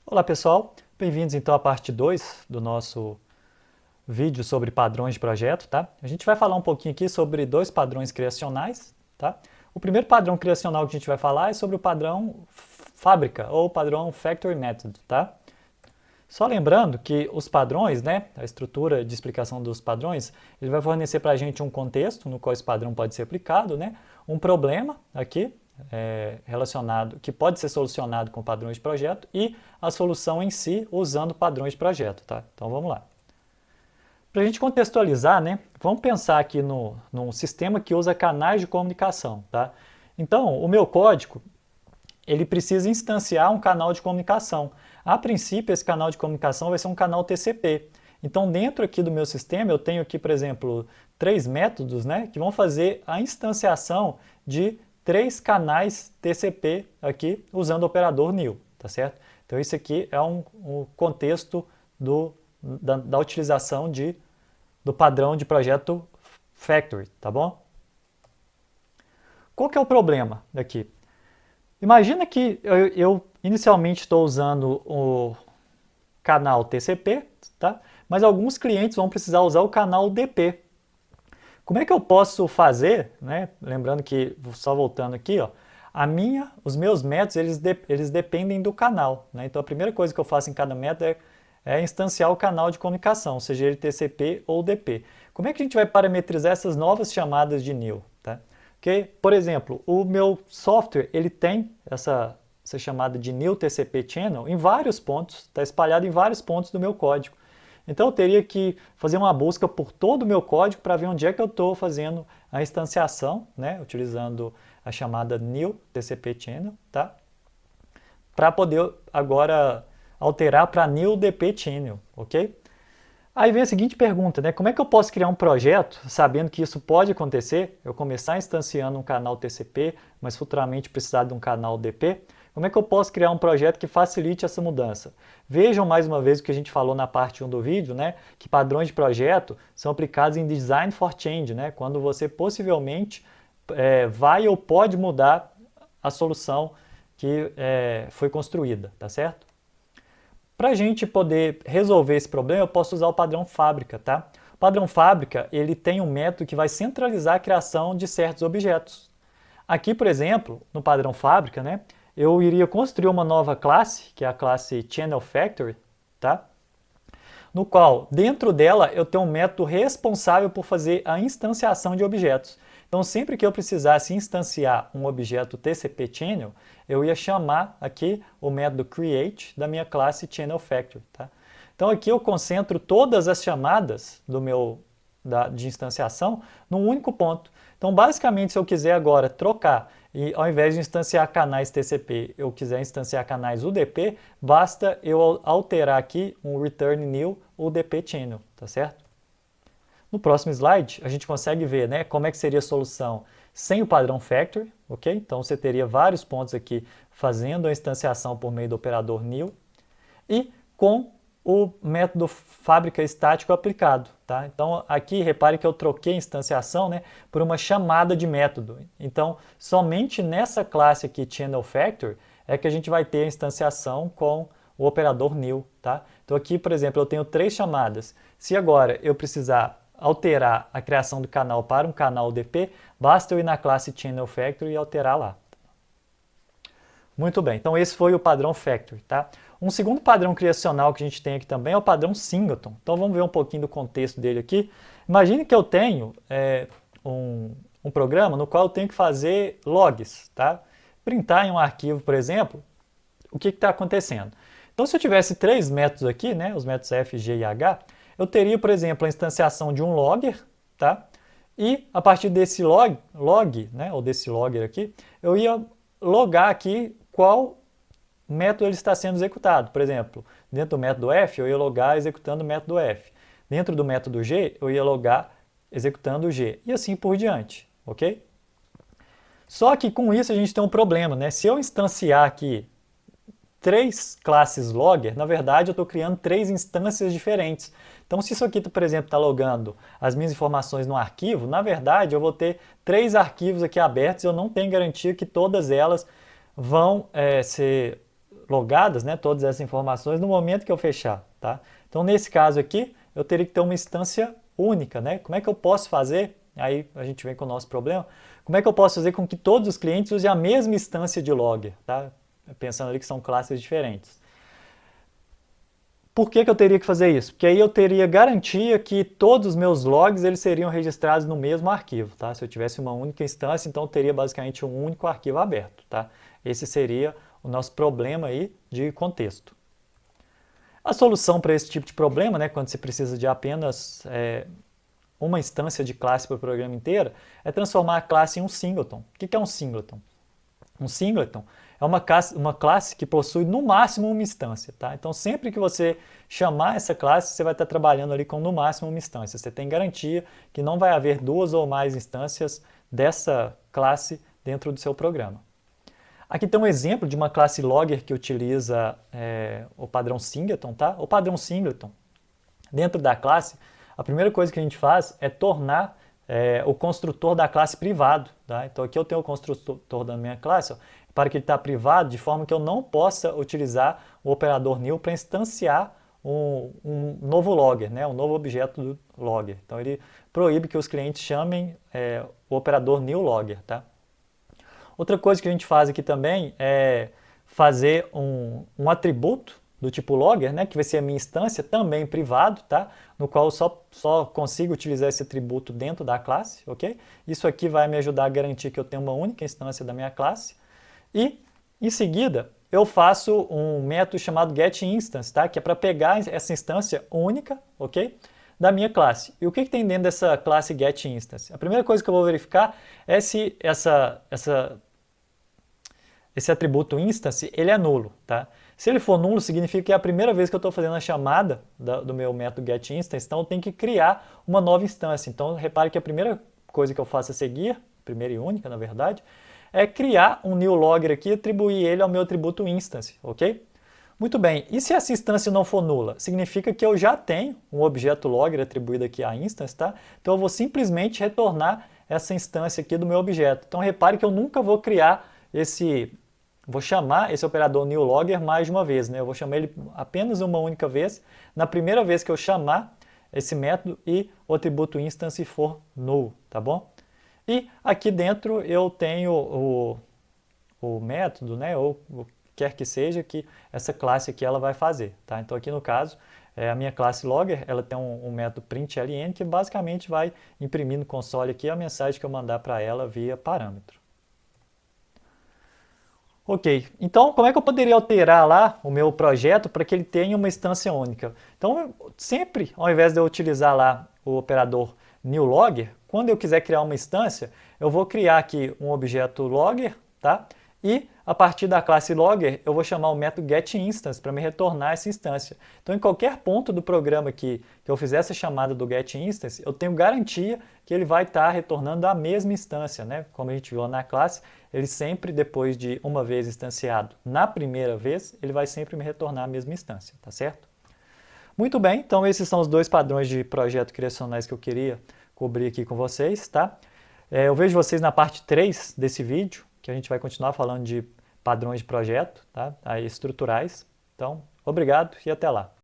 Olá pessoal, bem-vindos então à parte 2 do nosso vídeo sobre padrões de projeto, tá? A gente vai falar um pouquinho aqui sobre dois padrões criacionais, tá? O primeiro padrão criacional que a gente vai falar é sobre o padrão fábrica ou padrão Factory Method, tá? Só lembrando que os padrões, né, a estrutura de explicação dos padrões, ele vai fornecer para a gente um contexto no qual esse padrão pode ser aplicado, né, um problema aqui relacionado, que pode ser solucionado com padrões de projeto e a solução em si usando padrões de projeto, tá? Então vamos lá. Para a gente contextualizar, né, vamos pensar aqui num sistema que usa canais de comunicação, tá? Então, o meu código, ele precisa instanciar um canal de comunicação. A princípio, esse canal de comunicação vai ser um canal TCP. Então, dentro aqui do meu sistema, eu tenho aqui, por exemplo, três métodos, né, que vão fazer a instanciação de três canais TCP aqui, usando o operador new, tá certo? Então, isso aqui é um contexto da utilização do padrão de projeto Factory, tá bom? Qual que é o problema aqui? Imagina que eu inicialmente estou usando o canal TCP, tá? Mas alguns clientes vão precisar usar o canal DP. Como é que eu posso fazer, né? Lembrando que, só voltando aqui, ó, os meus métodos, eles dependem do canal, né? Então a primeira coisa que eu faço em cada método é instanciar o canal de comunicação, seja ele TCP ou DP. Como é que a gente vai parametrizar essas novas chamadas de new, tá? Porque, por exemplo, o meu software, ele tem essa chamada de new TCP channel em vários pontos, está espalhado em vários pontos do meu código. Então eu teria que fazer uma busca por todo o meu código para ver onde é que eu estou fazendo a instanciação, né, utilizando a chamada new TCP channel, tá? Para poder agora alterar para new DP channel, ok? Aí vem a seguinte pergunta, né? Como é que eu posso criar um projeto sabendo que isso pode acontecer? Eu começar instanciando um canal TCP, mas futuramente precisar de um canal DP? Como é que eu posso criar um projeto que facilite essa mudança? Vejam mais uma vez o que a gente falou na parte 1 do vídeo, né? Que padrões de projeto são aplicados em Design for Change, né? Quando você possivelmente vai ou pode mudar a solução que foi construída, tá certo? Para a gente poder resolver esse problema, eu posso usar o padrão fábrica, tá? O padrão fábrica, ele tem um método que vai centralizar a criação de certos objetos. Aqui, por exemplo, no padrão fábrica, né, eu iria construir uma nova classe, que é a classe Channel Factory, tá? No qual, dentro dela, eu tenho um método responsável por fazer a instanciação de objetos. Então, sempre que eu precisasse instanciar um objeto TCP Channel, eu ia chamar aqui o método create da minha classe Channel Factory. Tá? Então, aqui eu concentro todas as chamadas de instanciação num único ponto. Então, basicamente, se eu quiser agora trocar e ao invés de instanciar canais TCP, eu quiser instanciar canais UDP, basta eu alterar aqui um return new UDP channel, tá certo? No próximo slide, a gente consegue ver, né, como é que seria a solução sem o padrão factory, ok? Então você teria vários pontos aqui fazendo a instanciação por meio do operador new e com o método fábrica estático aplicado, tá? Então aqui repare que eu troquei a instanciação, né, por uma chamada de método. Então somente nessa classe aqui channel factory é que a gente vai ter a instanciação com o operador new, tá? Então aqui, por exemplo, eu tenho três chamadas. Se agora eu precisar alterar a criação do canal para um canal DP, basta eu ir na classe channel factory e alterar lá. Muito bem, então esse foi o padrão factory, tá? Um segundo padrão criacional que a gente tem aqui também é o padrão singleton. Então vamos ver um pouquinho do contexto dele aqui. Imagine que eu tenho um programa no qual eu tenho que fazer logs, tá? Printar em um arquivo, por exemplo, o que está acontecendo. Então se eu tivesse três métodos aqui, né, os métodos f, g e h, eu teria, por exemplo, a instanciação de um logger, tá? E a partir desse log, né, ou desse logger aqui, eu ia logar aqui qual método ele está sendo executado. Por exemplo, dentro do método f, eu ia logar executando o método f. Dentro do método g, eu ia logar executando o g. E assim por diante, ok? Só que com isso a gente tem um problema, né? Se eu instanciar aqui três classes logger, na verdade eu estou criando três instâncias diferentes. Então se isso aqui, por exemplo, está logando as minhas informações no arquivo, na verdade eu vou ter três arquivos aqui abertos e eu não tenho garantia que todas elas vão ser logadas, né, todas essas informações no momento que eu fechar, tá? Então, nesse caso aqui, eu teria que ter uma instância única, né? Como é que eu posso fazer? Aí a gente vem com o nosso problema. Como é que eu posso fazer com que todos os clientes usem a mesma instância de logger, tá? Pensando ali que são classes diferentes. Por que eu teria que fazer isso? Porque aí eu teria garantia que todos os meus logs eles seriam registrados no mesmo arquivo, tá? Se eu tivesse uma única instância, então eu teria basicamente um único arquivo aberto, tá? Esse seria o nosso problema aí de contexto. A solução para esse tipo de problema, né, quando você precisa de apenas uma instância de classe para o programa inteiro, é transformar a classe em um singleton. O que é um singleton? Um singleton é uma classe que possui no máximo uma instância, tá? Então sempre que você chamar essa classe, você vai estar trabalhando ali com no máximo uma instância. Você tem garantia que não vai haver duas ou mais instâncias dessa classe dentro do seu programa. Aqui tem um exemplo de uma classe logger que utiliza o padrão singleton, tá? O padrão singleton, dentro da classe, a primeira coisa que a gente faz é tornar o construtor da classe privado, tá? Então aqui eu tenho o construtor da minha classe, ó, para que ele está privado, de forma que eu não possa utilizar o operador new para instanciar um novo logger, né? Um novo objeto do logger. Então ele proíbe que os clientes chamem o operador new logger, tá? Outra coisa que a gente faz aqui também é fazer um atributo do tipo logger, né, que vai ser a minha instância, também privado, tá? No qual eu só consigo utilizar esse atributo dentro da classe, ok? Isso aqui vai me ajudar a garantir que eu tenho uma única instância da minha classe. E, em seguida, eu faço um método chamado getInstance, tá? Que é para pegar essa instância única, ok? Da minha classe. E o que tem dentro dessa classe getInstance? A primeira coisa que eu vou verificar é se esse atributo instance ele é nulo, tá? Se ele for nulo, significa que é a primeira vez que eu estou fazendo a chamada do meu método getInstance, então eu tenho que criar uma nova instância. Então, repare que a primeira coisa que eu faço a seguir, primeira e única, na verdade, é criar um new logger aqui e atribuir ele ao meu atributo instance, ok? Muito bem, e se essa instância não for nula? Significa que eu já tenho um objeto logger atribuído aqui à instance, tá? Então eu vou simplesmente retornar essa instância aqui do meu objeto. Então repare que eu nunca vou criar vou chamar esse operador newLogger mais de uma vez, né? Eu vou chamar ele apenas uma única vez, na primeira vez que eu chamar esse método e o atributo instance for null, tá bom? E aqui dentro eu tenho o método, né? Ou o que quer que seja que essa classe aqui ela vai fazer, tá? Então aqui no caso, a minha classe logger, ela tem um método println que basicamente vai imprimir no console aqui a mensagem que eu mandar para ela via parâmetro. Ok, então como é que eu poderia alterar lá o meu projeto para que ele tenha uma instância única? Então, sempre, ao invés de eu utilizar lá o operador newLogger, quando eu quiser criar uma instância, eu vou criar aqui um objeto logger, tá? E a partir da classe logger, eu vou chamar o método getInstance para me retornar essa instância. Então, em qualquer ponto do programa que eu fizer essa chamada do getInstance, eu tenho garantia que ele vai estar retornando a mesma instância, né? Como a gente viu lá na classe, ele sempre, depois de uma vez instanciado na primeira vez, ele vai sempre me retornar a mesma instância, tá certo? Muito bem, então esses são os dois padrões de projeto criacionais que eu queria cobrir aqui com vocês, tá? Eu vejo vocês na parte 3 desse vídeo, que a gente vai continuar falando de padrões de projeto, tá? Aí, estruturais. Então, obrigado e até lá.